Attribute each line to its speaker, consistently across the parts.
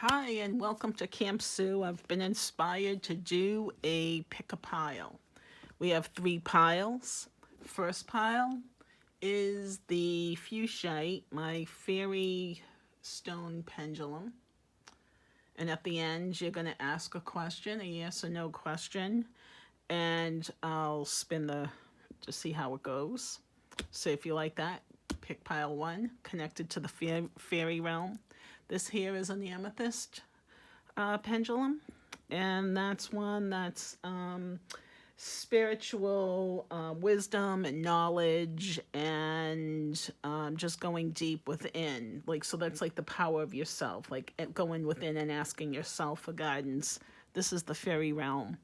Speaker 1: Hi and welcome to Camp Sue. I've been inspired to do a pick a pile. We have 3 piles. First pile is the Fuchsite, my Faery Stone Pendulum. And at the end, you're going to ask a question, a yes or no question. And I'll spin to see how it goes. So if you like that, pick pile 1, connected to the Faery Realm. This here is an Amethyst pendulum, and that's one that's spiritual wisdom and knowledge and just going deep within. So that's like the power of yourself, like going within and asking yourself for guidance. This is the Faery Realm.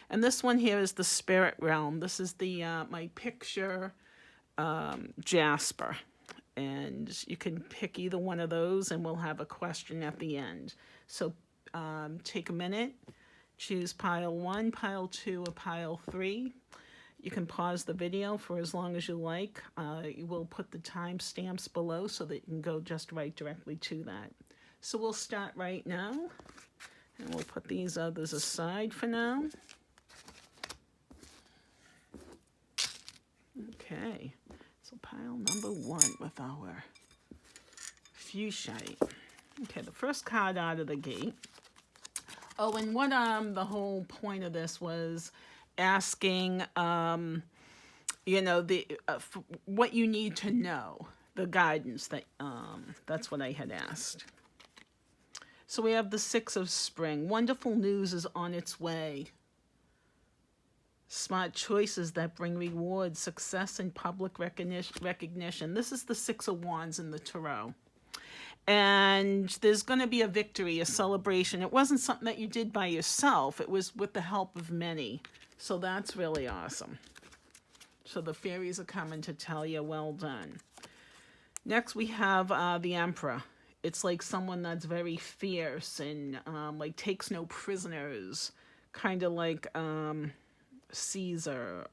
Speaker 1: And this one here is the Spirit Realm. This is the my picture Jasper. And you can pick either one of those and we'll have a question at the end. So take a minute, choose pile 1, pile 2, or pile 3. You can pause the video for as long as you like. You will put the timestamps below so that you can go just right directly to that. So we'll start right now. And we'll put these others aside for now. Okay. So pile number 1 with our Fuchsite. Okay, the first card out of the gate. Oh, and what the whole point of this was asking, what you need to know, the guidance that's what I had asked. So we have the 6 of Spring. Wonderful news is on its way. Smart choices that bring rewards, success, and public recognition. This is the 6 of Wands in the Tarot. And there's going to be a victory, a celebration. It wasn't something that you did by yourself. It was with the help of many. So that's really awesome. So the fairies are coming to tell you, well done. Next, we have the Emperor. It's like someone that's very fierce and takes no prisoners. Kind of like Caesar,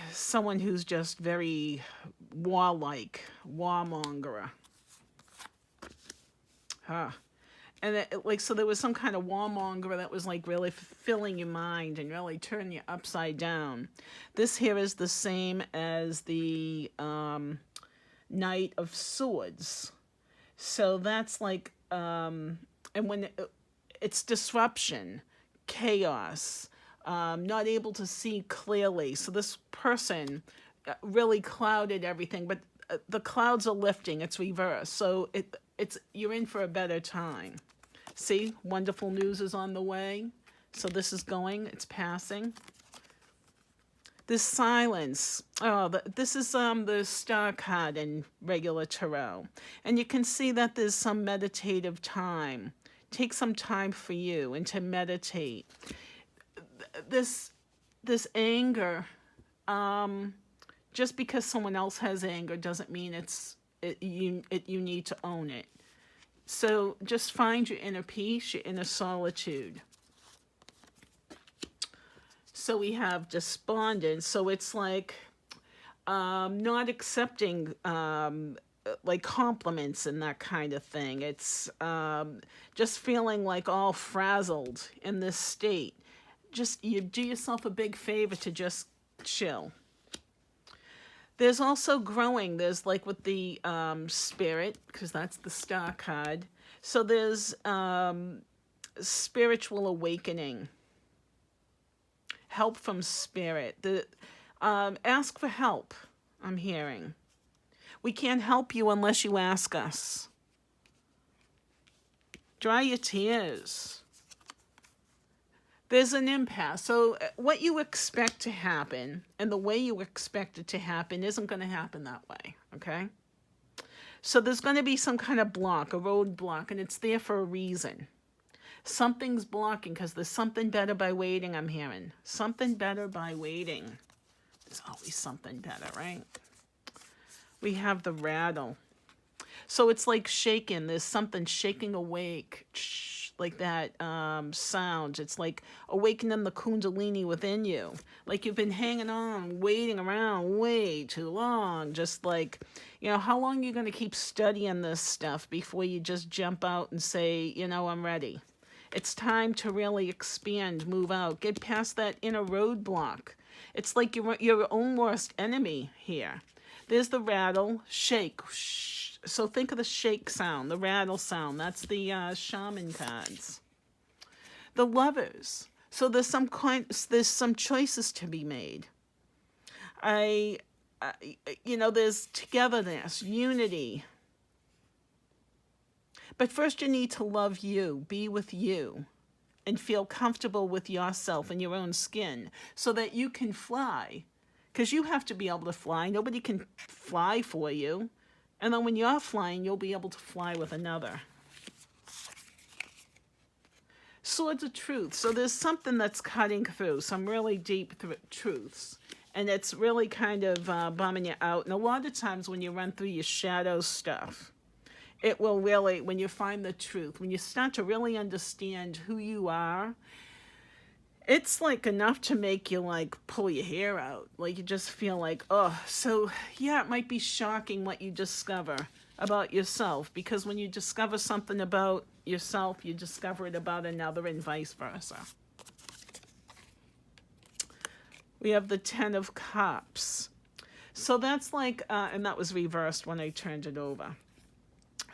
Speaker 1: someone who's just very warlike, warmonger. And so there was some kind of warmonger that was like really filling your mind and really turning you upside down. This here is the same as the Knight of Swords. So that's like, and when it's disruption, chaos, not able to see clearly. So this person really clouded everything, but the clouds are lifting. It's reversed. So you're in for a better time. See, wonderful news is on the way. So this is going, it's passing. This silence. Oh, this is the star card in regular tarot. And you can see that there's some meditative time. Take some time for you and to meditate. This anger, just because someone else has anger doesn't mean you need to own it. So just find your inner peace, your inner solitude. So we have despondent. So it's like not accepting like compliments and that kind of thing. It's just feeling like all frazzled in this state. Just you do yourself a big favor to just chill. There's also growing. There's like with the spirit, because that's the star card. So there's spiritual awakening. Help from spirit. Ask for help, I'm hearing. We can't help you unless you ask us. Dry your tears. There's an impasse. So what you expect to happen and the way you expect it to happen isn't going to happen that way, okay? So there's going to be some kind of block, a roadblock, and it's there for a reason. Something's blocking because there's something better by waiting, I'm hearing. Something better by waiting. There's always something better, right? We have the rattle. So it's like shaking. There's something shaking awake. sound. It's like awakening the kundalini within you. Like you've been hanging on, waiting around way too long. Just like, how long are you going to keep studying this stuff before you just jump out and say, I'm ready? It's time to really expand, move out, get past that inner roadblock. It's like you're your own worst enemy here. There's the rattle, shake. So think of the shake sound, the rattle sound. That's the shaman cards. The lovers. So there's some choices to be made. There's togetherness, unity. But first you need to love you, be with you, and feel comfortable with yourself and your own skin so that you can fly. Because you have to be able to fly. Nobody can fly for you. And then when you're flying, you'll be able to fly with another. Swords of truth. So there's something that's cutting through, some really deep truths. And it's really kind of bumming you out. And a lot of times when you run through your shadow stuff, it will really, when you find the truth, when you start to really understand who you are, it's like enough to make you like pull your hair out. Like you just feel like, oh, so yeah, it might be shocking what you discover about yourself, because when you discover something about yourself, you discover it about another and vice versa. We have the Ten of Cups. So that's like, and that was reversed when I turned it over.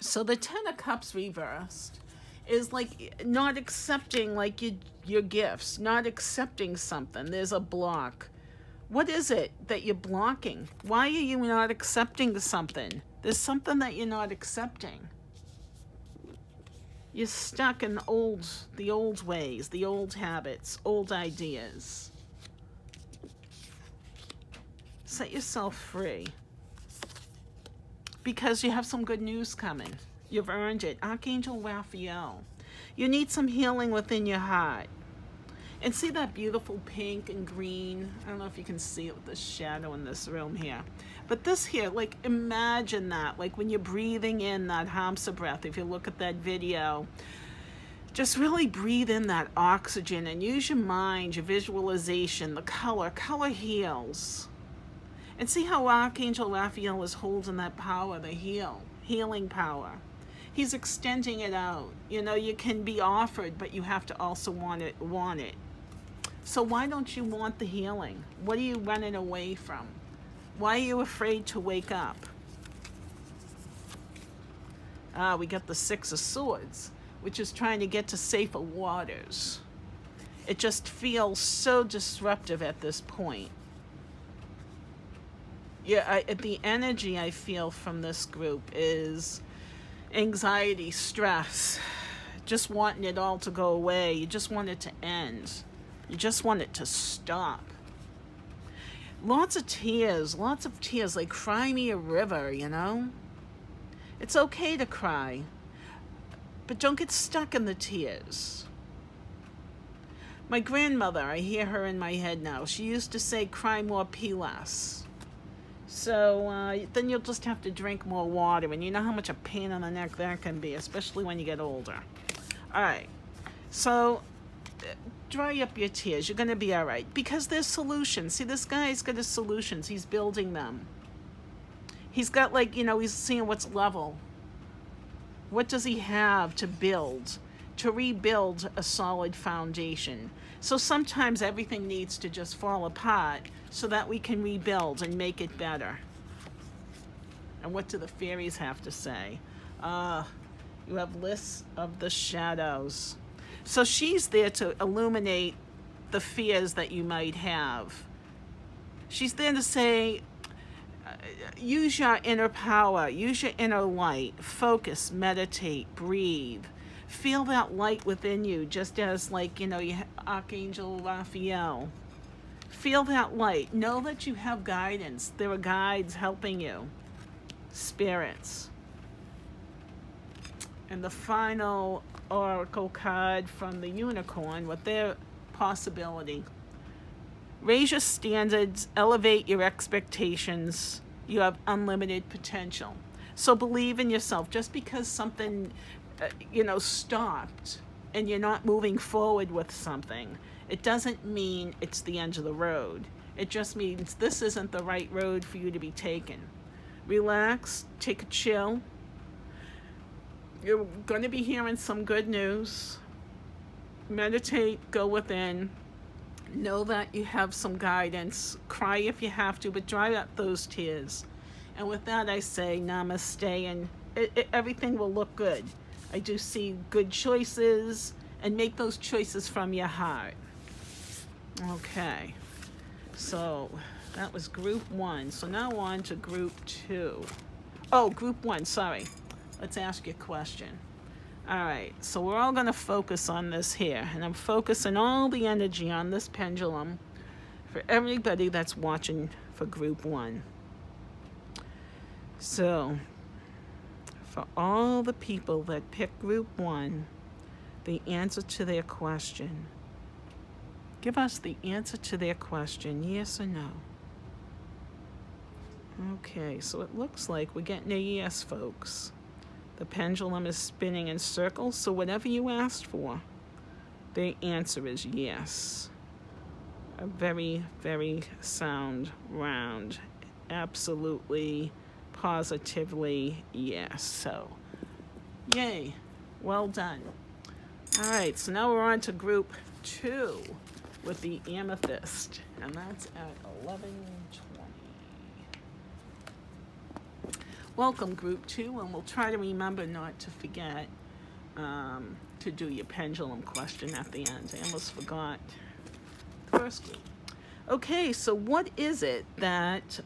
Speaker 1: So the Ten of Cups reversed is like not accepting like your gifts, not accepting something. There's a block. What is it that you're blocking? Why are you not accepting something? There's something that you're not accepting. You're stuck in the old ways, the old habits, old ideas. Set yourself free. Because you have some good news coming. You've earned it. Archangel Raphael. You need some healing within your heart. And see that beautiful pink and green? I don't know if you can see it with the shadow in this room here. But this here, like imagine that. Like when you're breathing in that Hamsa breath, if you look at that video, just really breathe in that oxygen and use your mind, your visualization, the color. Color heals. And see how Archangel Raphael is holding that power, the healing power. He's extending it out. You can be offered, but you have to also want it. So why don't you want the healing? What are you running away from? Why are you afraid to wake up? We got the Six of Swords, which is trying to get to safer waters. It just feels so disruptive at this point. Yeah, the energy I feel from this group is anxiety, stress, just wanting it all to go away. You just want it to end. You just want it to stop. Lots of tears, like cry me a river, It's okay to cry, but don't get stuck in the tears. My grandmother, I hear her in my head now, she used to say, cry more, pee less. So then you'll just have to drink more water, and you know how much a pain in the neck that can be, especially when you get older. All right, so dry up your tears. You're going to be all right, because there's solutions. See, this guy's got his solutions. He's building them. He's got he's seeing what's level. What does he have to build, to rebuild a solid foundation? So sometimes everything needs to just fall apart so that we can rebuild and make it better. And what do the fairies have to say? You have lists of the shadows. So she's there to illuminate the fears that you might have. She's there to say, use your inner power, use your inner light, focus, meditate, breathe. Feel that light within you, just as you Archangel Raphael. Feel that light. Know that you have guidance. There are guides helping you. Spirits. And the final oracle card from the unicorn with their possibility. Raise your standards, elevate your expectations. You have unlimited potential. So believe in yourself. Just because something, stopped and you're not moving forward with something, it doesn't mean it's the end of the road. It just means this isn't the right road for you to be taking. Relax, take a chill. You're going to be hearing some good news. Meditate, go within. Know that you have some guidance. Cry if you have to, but dry up those tears. And with that, I say namaste, and everything will look good. I do see good choices, and make those choices from your heart. Okay, so that was group 1. So now on to group 2. Oh, group 1, sorry. Let's ask you a question. All right, so we're all going to focus on this here, and I'm focusing all the energy on this pendulum for everybody that's watching for group 1. So, for all the people that pick group 1, the answer to their question. Give us the answer to their question, yes or no. Okay, so it looks like we're getting a yes, folks. The pendulum is spinning in circles, so whatever you asked for, the answer is yes. A very, very sound round. Absolutely, positively yes. So, yay. Well done. All right, so now we're on to group 2 with the Amethyst, and that's at 11:20. Welcome, group 2, and we'll try to remember not to forget to do your pendulum question at the end. I almost forgot the first group. Okay, so what is it that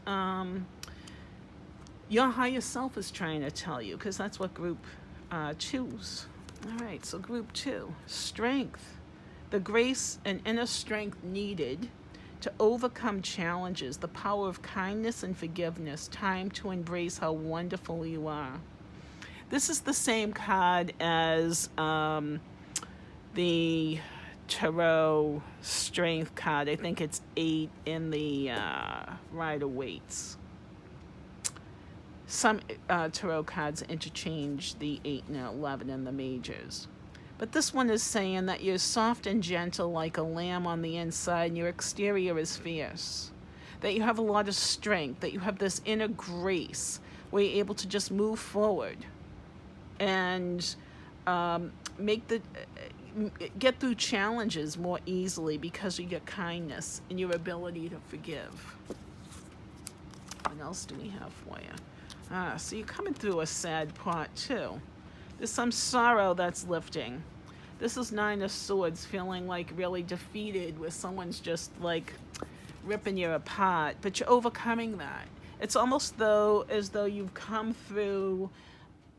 Speaker 1: your higher self is trying to tell you? Because that's what group 2's. All right, so group 2, strength. The grace and inner strength needed to overcome challenges, the power of kindness and forgiveness, time to embrace how wonderful you are. This is the same card as the Tarot Strength card. I think it's 8 in the Rider-Waite's. Some Tarot cards interchange the 8 and 11 in the majors. But this one is saying that you're soft and gentle like a lamb on the inside, and your exterior is fierce. That you have a lot of strength, that you have this inner grace where you're able to just move forward and get through challenges more easily because of your kindness and your ability to forgive. What else do we have for you? So you're coming through a sad part too. There's some sorrow that's lifting. This is 9 of Swords, feeling like really defeated, where someone's just like ripping you apart, but you're overcoming that. It's almost as though you've come through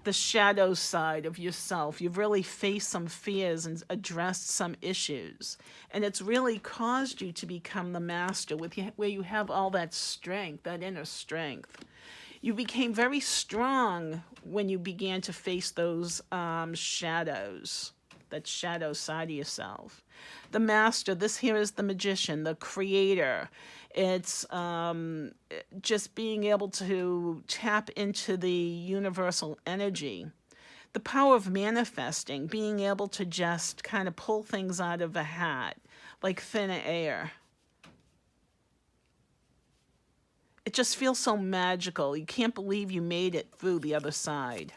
Speaker 1: the shadow side of yourself. You've really faced some fears and addressed some issues, and it's really caused you to become the master where you have all that strength, that inner strength. You became very strong when you began to face those shadows, that shadow side of yourself. The master, this here is the magician, the creator. It's just being able to tap into the universal energy. The power of manifesting, being able to just kind of pull things out of a hat, like thin air. It just feels so magical. You can't believe you made it through the other side.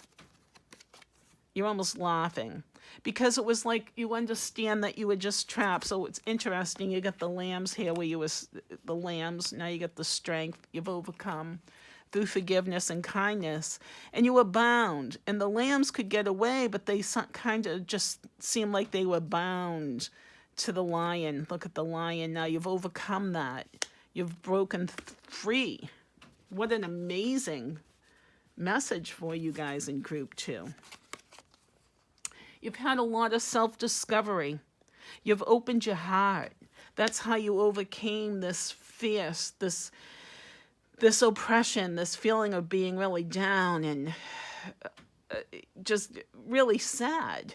Speaker 1: You're almost laughing because it was like you understand that you were just trapped. So it's interesting. You got the lambs here where you was the lambs. Now you got the strength you've overcome through forgiveness and kindness, and you were bound. And the lambs could get away, but they kind of just seemed like they were bound to the lion. Look at the lion. Now you've overcome that. You've broken free. What an amazing message for you guys in group 2. You've had a lot of self-discovery. You've opened your heart. That's how you overcame this fierce, this oppression, this feeling of being really down and just really sad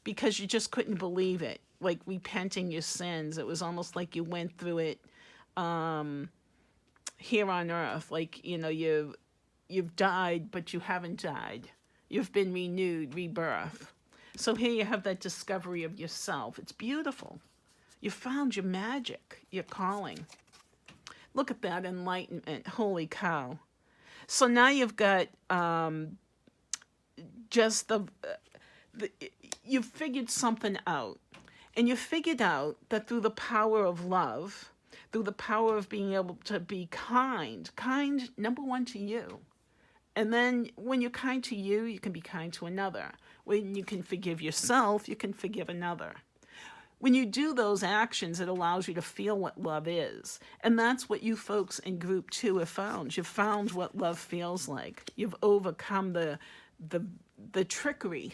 Speaker 1: because you just couldn't believe it. Like repenting your sins. It was almost like you went through it here on earth. Like, you know, you've died, but you haven't died. You've been renewed, rebirth. So here you have that discovery of yourself. It's beautiful. You found your magic, your calling. Look at that enlightenment. Holy cow. So now you've got just you've figured something out. And you figured out that through the power of love, through the power of being able to be kind, number one, to you. And then when you're kind to you, you can be kind to another. When you can forgive yourself, you can forgive another. When you do those actions, it allows you to feel what love is. And that's what you folks in group 2 have found. You've found what love feels like. You've overcome the trickery.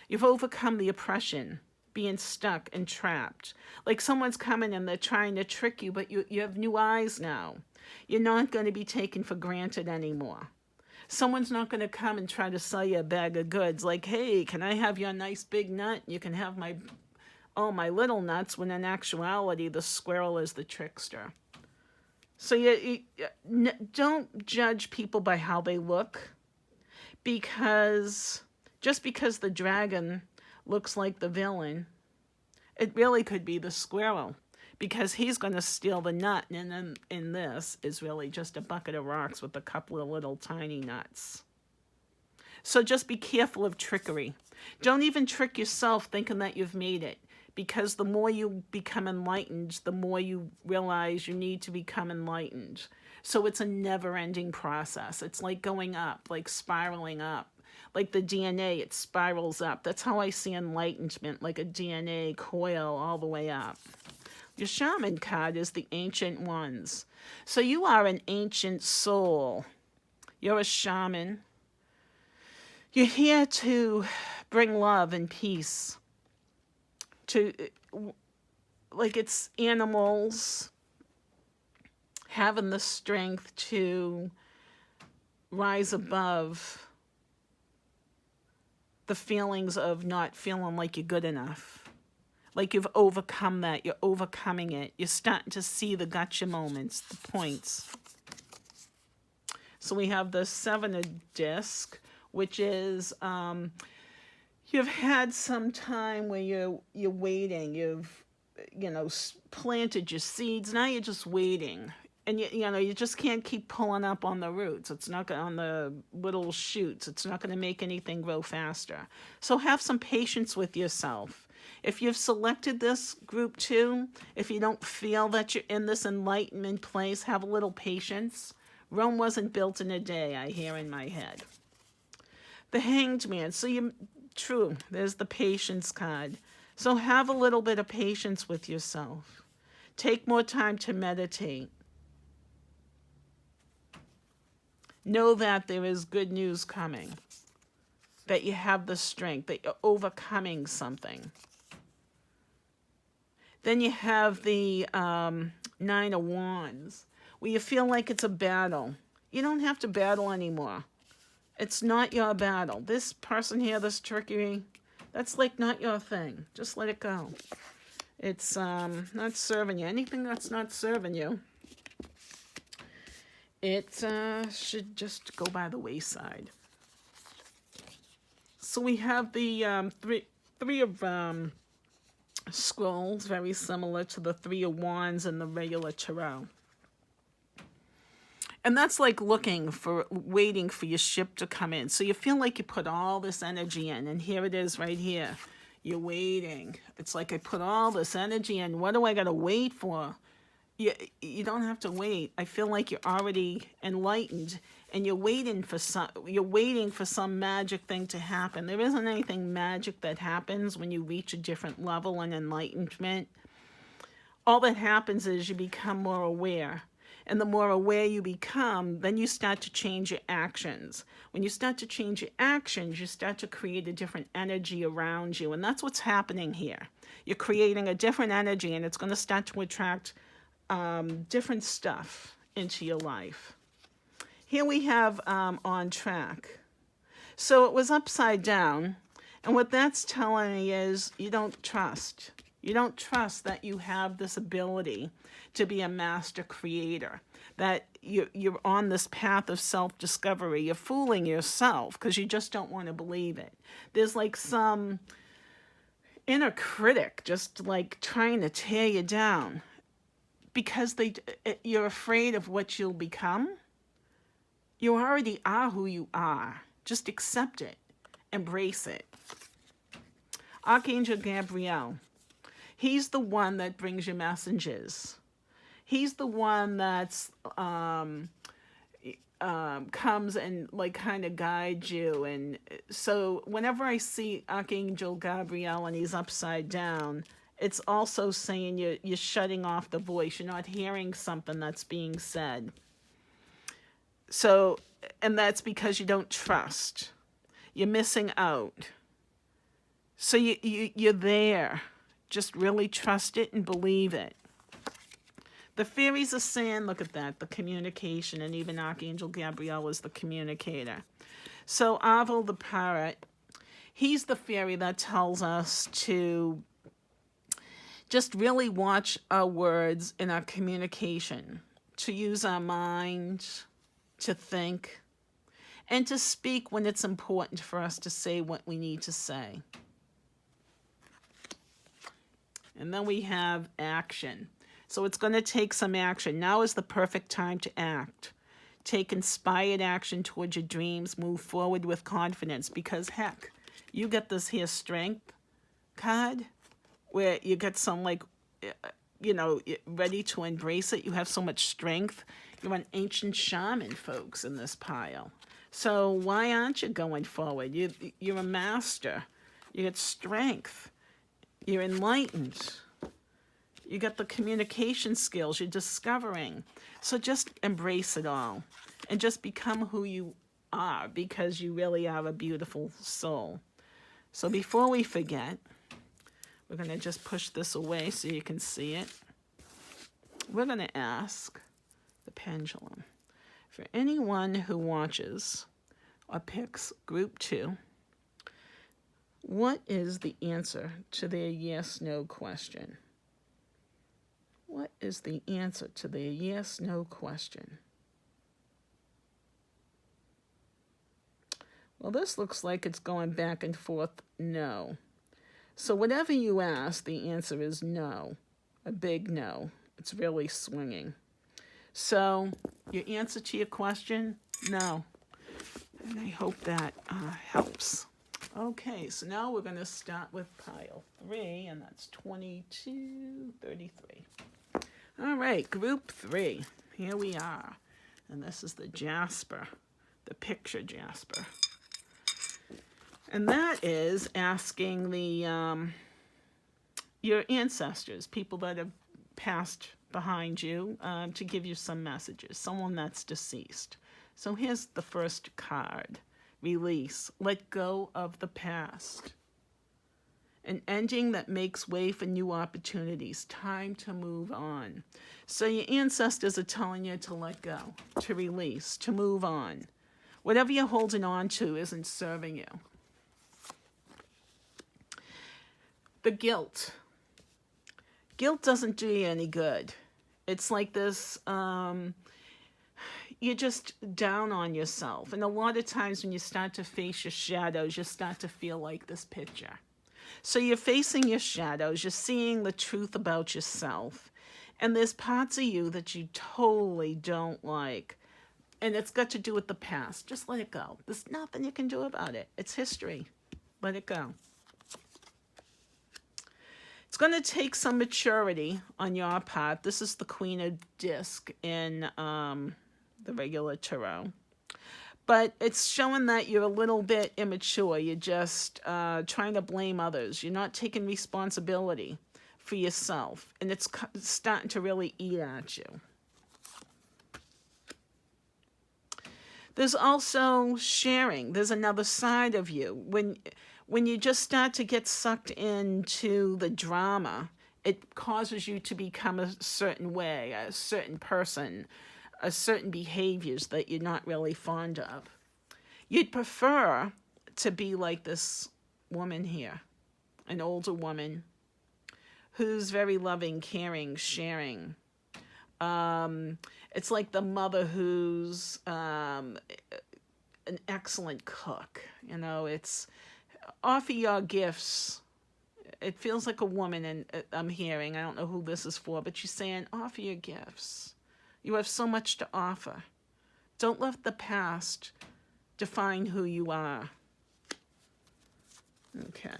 Speaker 1: You've overcome the oppression, being stuck and trapped. Like someone's coming and they're trying to trick you, but you have new eyes now. You're not going to be taken for granted anymore. Someone's not going to come and try to sell you a bag of goods like, hey, can I have your nice big nut? You can have my little nuts, when in actuality, the squirrel is the trickster. So you don't judge people by how they look, because just because the dragon looks like the villain, it really could be the squirrel, because he's going to steal the nut, and then in this is really just a bucket of rocks with a couple of little tiny nuts. So just be careful of trickery. Don't even trick yourself thinking that you've made it, because the more you become enlightened, the more you realize you need to become enlightened. So it's a never-ending process. It's like going up, like spiraling up. Like the DNA, it spirals up. That's how I see enlightenment, like a DNA coil all the way up. Your shaman card is the Ancient Ones. So you are an ancient soul. You're a shaman. You're here to bring love and peace to, like, it's animals having the strength to rise above the feelings of not feeling like you're good enough. Like you've overcome that. You're overcoming it. You're starting to see the gotcha moments, the points. So we have the 7 of disc, which is you've had some time where you're waiting. You've planted your seeds. Now you're just waiting. And you just can't keep pulling up on the roots. It's not on the little shoots. It's not going to make anything grow faster. So have some patience with yourself. If you've selected this group 2, if you don't feel that you're in this enlightenment place, have a little patience. Rome wasn't built in a day, I hear in my head. The Hanged Man. So true, there's the patience card. So have a little bit of patience with yourself. Take more time to meditate. Know that there is good news coming, that you have the strength, that you're overcoming something. Then you have the 9 of Wands, where you feel like it's a battle. You don't have to battle anymore. It's not your battle. This person here, this trickery, that's like not your thing. Just let it go. It's not serving you. Anything that's not serving you, it should just go by the wayside. So we have the three of scrolls, very similar to the 3 of Wands and the regular tarot. And that's like waiting for your ship to come in. So you feel like you put all this energy in, and here it is right here. You're waiting. It's like I put all this energy in. What do I got to wait for? You don't have to wait. I feel like you're already enlightened, and you're waiting for some magic thing to happen. There isn't anything magic that happens when you reach a different level in enlightenment. All that happens is you become more aware. And the more aware you become, then you start to change your actions. When you start to change your actions, you start to create a different energy around you. And that's what's happening here. You're creating a different energy, and it's going to start to attract different stuff into your life. Here we have on track. So it was upside down. And what that's telling me is you don't trust. You don't trust that you have this ability to be a master creator, that you're on this path of self-discovery. You're fooling yourself because you just don't want to believe it. There's like some inner critic just like trying to tear you down because you're afraid of what you'll become. You already are who you are. Just accept it. Embrace it. Archangel Gabriel. He's the one that brings you messages. He's the one that's comes and like kind of guides you. And so whenever I see Archangel Gabriel and he's upside down, it's also saying you're shutting off the voice. You're not hearing something that's being said. So, and that's because you don't trust. You're missing out. So you're there. Just really trust it and believe it. The fairies are saying, look at that, the communication, and even Archangel Gabriel is the communicator. So Avel the parrot, he's the fairy that tells us to just really watch our words in our communication, to use our mind, to think, and to speak when it's important for us to say what we need to say. And then we have action. So it's going to take some action. Now is the perfect time to act. Take inspired action towards your dreams. Move forward with confidence because, heck, you get this here strength card where you get some, like, ready to embrace it. You have so much strength. You're an ancient shaman, folks, in this pile. So why aren't you going forward? You're a master. You get strength. You're enlightened. You got the communication skills. You're discovering. So just embrace it all and just become who you are because you really are a beautiful soul. So before we forget, we're going to just push this away so you can see it. We're going to ask the pendulum for anyone who watches or picks group 2. What is the answer to their yes/no question? What is the answer to their yes/no question? Well, this looks like it's going back and forth, no. So whatever you ask, the answer is no. A big no. It's really swinging. So your answer to your question, no. And I hope that helps. Okay, so now we're going to start with pile 3, and that's 2233. All right, group 3. Here we are. And this is the Jasper, the picture Jasper. And that is asking your ancestors, people that have passed behind you, to give you some messages, someone that's deceased. So here's the first card. Release. Let go of the past. An ending that makes way for new opportunities. Time to move on. So your ancestors are telling you to let go, to release, to move on. Whatever you're holding on to isn't serving you. The guilt. Guilt doesn't do you any good. It's like this, you're just down on yourself. And a lot of times when you start to face your shadows, you start to feel like this picture. So you're facing your shadows, you're seeing the truth about yourself. And there's parts of you that you totally don't like. And it's got to do with the past. Just let it go. There's nothing you can do about it. It's history. Let it go. It's going to take some maturity on your part. This is the Queen of Disc in the regular tarot. But it's showing that you're a little bit immature. You're just trying to blame others. You're not taking responsibility for yourself. And it's starting to really eat at you. There's also sharing. There's another side of you. When you just start to get sucked into the drama, it causes you to become a certain way, a certain person, a certain behaviors that you're not really fond of. You'd prefer to be like this woman here, an older woman who's very loving, caring, sharing. It's like the mother who's an excellent cook. You know, it's offer your gifts. It feels like a woman, and I'm hearing, I don't know who this is for, but she's saying, offer your gifts. You have so much to offer. Don't let the past define who you are. Okay.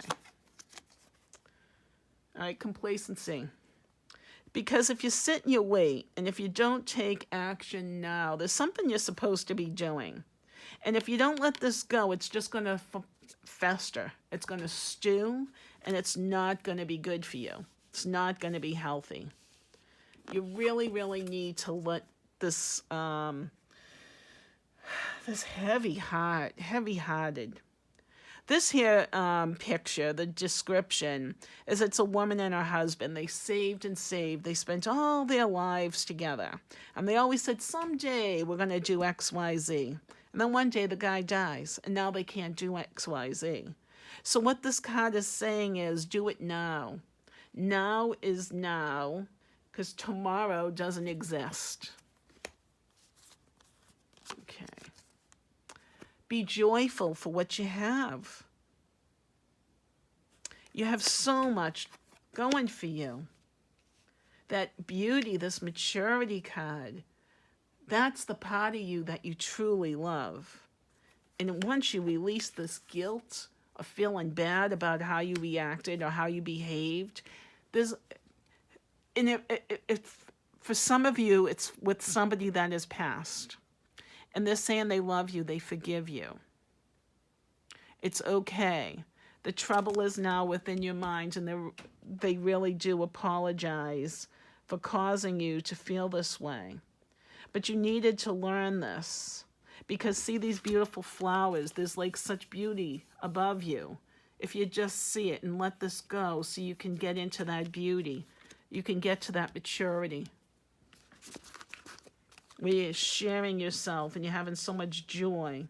Speaker 1: All right, complacency. Because if you sit and you wait, and if you don't take action now, there's something you're supposed to be doing. And if you don't let this go, it's just going to fester. It's going to stew, and it's not going to be good for you. It's not going to be healthy. You really, really need to let this this heavy-hearted. This here picture, the description, is it's a woman and her husband. They saved and saved. They spent all their lives together. And they always said, someday we're going to do X, Y, Z. And then one day the guy dies, and now they can't do X, Y, Z. So what this card is saying is, do it now. Now is now, because tomorrow doesn't exist. Okay. Be joyful for what you have. You have so much going for you. That beauty, this maturity card, that's the part of you that you truly love. And once you release this guilt of feeling bad about how you reacted or how you behaved, for some of you, it's with somebody that has passed. And they're saying they love you, they forgive you. It's okay. The trouble is now within your mind, and they really do apologize for causing you to feel this way. But you needed to learn this. Because see these beautiful flowers, there's like such beauty above you. If you just see it and let this go so you can get into that beauty, you can get to that maturity. Where you're sharing yourself and you're having so much joy.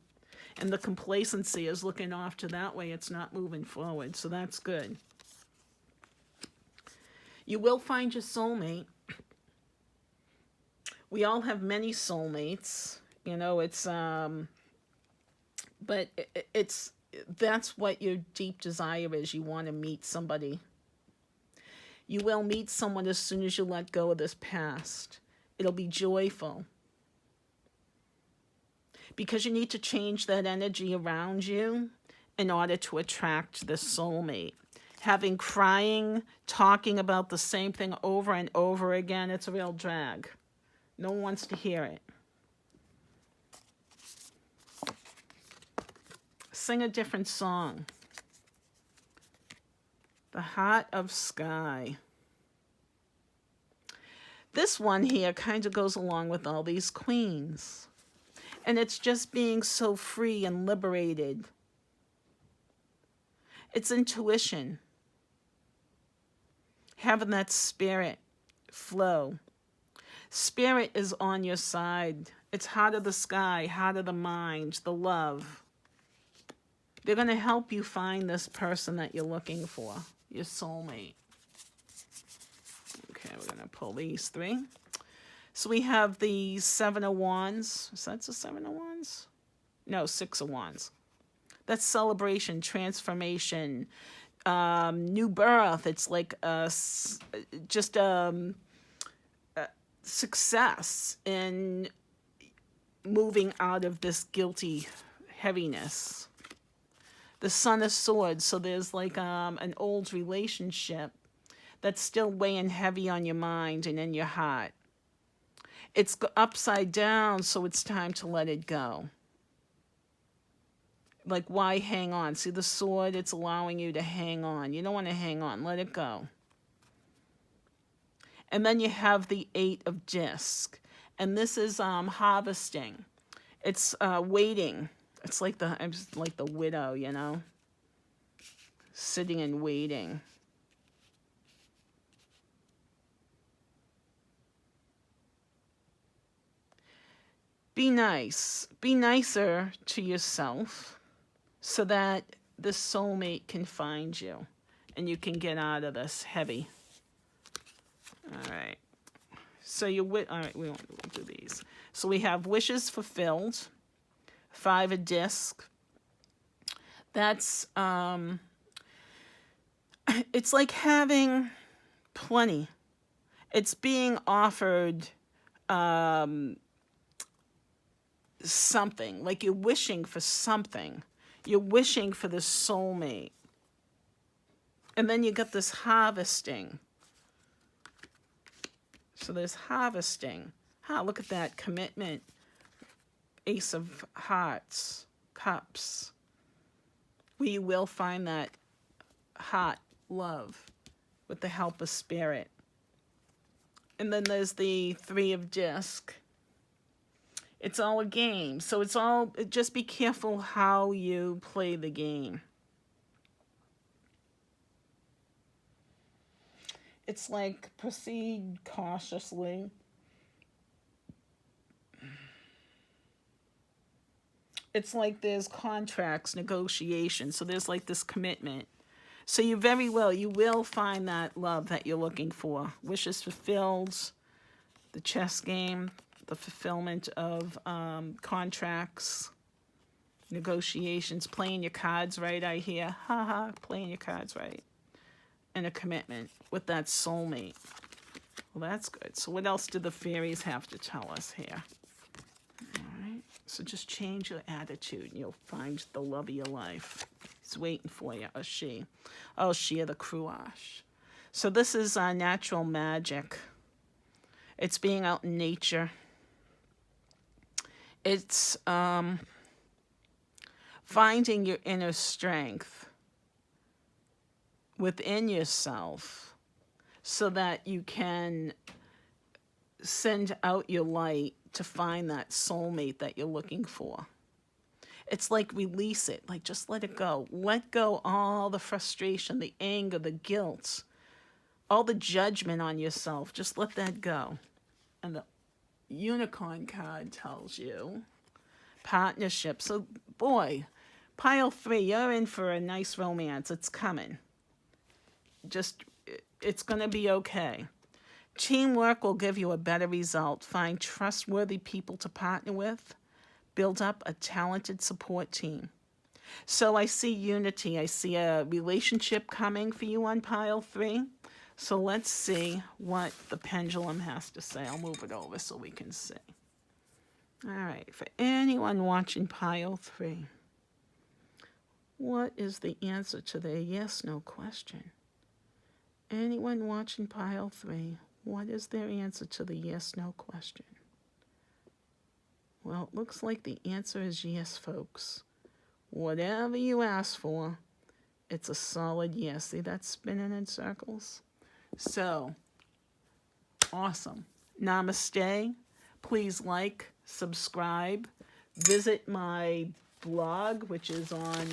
Speaker 1: And the complacency is looking off to that way. It's not moving forward. So that's good. You will find your soulmate. We all have many soulmates. You know, it's, but that's what your deep desire is. You want to meet somebody. You will meet someone as soon as you let go of this past. It'll be joyful. Because you need to change that energy around you in order to attract the soulmate. Having crying, talking about the same thing over and over again, it's a real drag. No one wants to hear it. Sing a different song. The Heart of Sky. This one here kind of goes along with all these queens. And it's just being so free and liberated. It's intuition. Having that spirit flow. Spirit is on your side. It's heart of the sky, heart of the mind, the love. They're going to help you find this person that you're looking for, your soulmate. Okay, we're going to pull these three. So we have the Seven of Wands. Is that the Seven of Wands? No, Six of Wands. That's celebration, transformation, new birth. It's like just success in moving out of this guilty heaviness. The Son of Swords. So there's like an old relationship that's still weighing heavy on your mind and in your heart. It's upside down, so it's time to let it go. Like, why hang on? See the sword? It's allowing you to hang on. You don't want to hang on. Let it go. And then you have the Eight of Discs. And this is harvesting. It's waiting. It's like the widow, you know? Sitting and waiting. Be nice. Be nicer to yourself so that the soulmate can find you and you can get out of this heavy. All right. So all right, we'll do these. So we have wishes fulfilled, 5 a disc. That's, it's like having plenty. It's being offered something, like you're wishing for something. You're wishing for the soulmate. And then you get this harvesting. So there's harvesting. Look at that commitment. Ace of Hearts, Cups. We will find that hot love with the help of spirit. And then there's the 3 of disc. It's all a game. So just be careful how you play the game. It's like proceed cautiously. It's like there's contracts, negotiations. So there's like this commitment. So you will find that love that you're looking for. Wishes fulfilled, the chess game, the fulfillment of contracts, negotiations, playing your cards right, I hear. Playing your cards right. And a commitment with that soulmate. Well, that's good. So what else do the fairies have to tell us here? All right. So just change your attitude and you'll find the love of your life. He's waiting for you, or she. Oh, she, the cruash. So this is natural magic. It's being out in nature. It's finding your inner strength within yourself so that you can send out your light to find that soulmate that you're looking for. It's like release it, like just let it go. Let go all the frustration, the anger, the guilt, all the judgment on yourself. Just let that go. And the unicorn card tells you partnership. So boy, pile 3, you're in for a nice romance. It's coming. It's going to be okay. Teamwork will give you a better result. Find trustworthy people to partner with. Build up a talented support team. So I see unity. I see a relationship coming for you on pile 3. So let's see what the pendulum has to say. I'll move it over so we can see. All right. For anyone watching pile 3, what is the answer to their yes/no question? Anyone watching pile 3, what is their answer to the yes/no question? Well, it looks like the answer is yes, folks. Whatever you ask for, it's a solid yes. See that spinning in circles? So, awesome. Namaste. Please like, subscribe, visit my blog, which is on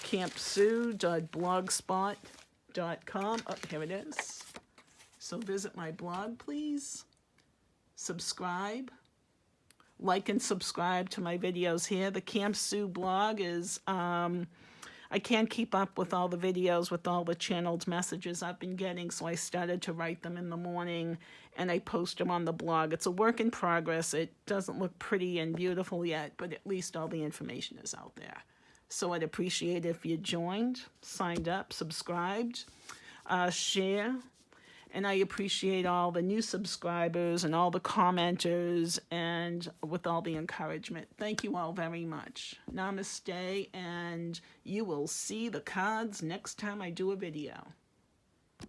Speaker 1: campsue.blogspot.com. Oh, here it is. So visit my blog, please. Subscribe. Like and subscribe to my videos here. The Camp Sue blog is, I can't keep up with all the videos with all the channeled messages I've been getting, so I started to write them in the morning and I post them on the blog. It's a work in progress. It doesn't look pretty and beautiful yet, but at least all the information is out there. So I'd appreciate if you joined, signed up, subscribed, share. And I appreciate all the new subscribers and all the commenters and with all the encouragement. Thank you all very much. Namaste, and you will see the cards next time I do a video.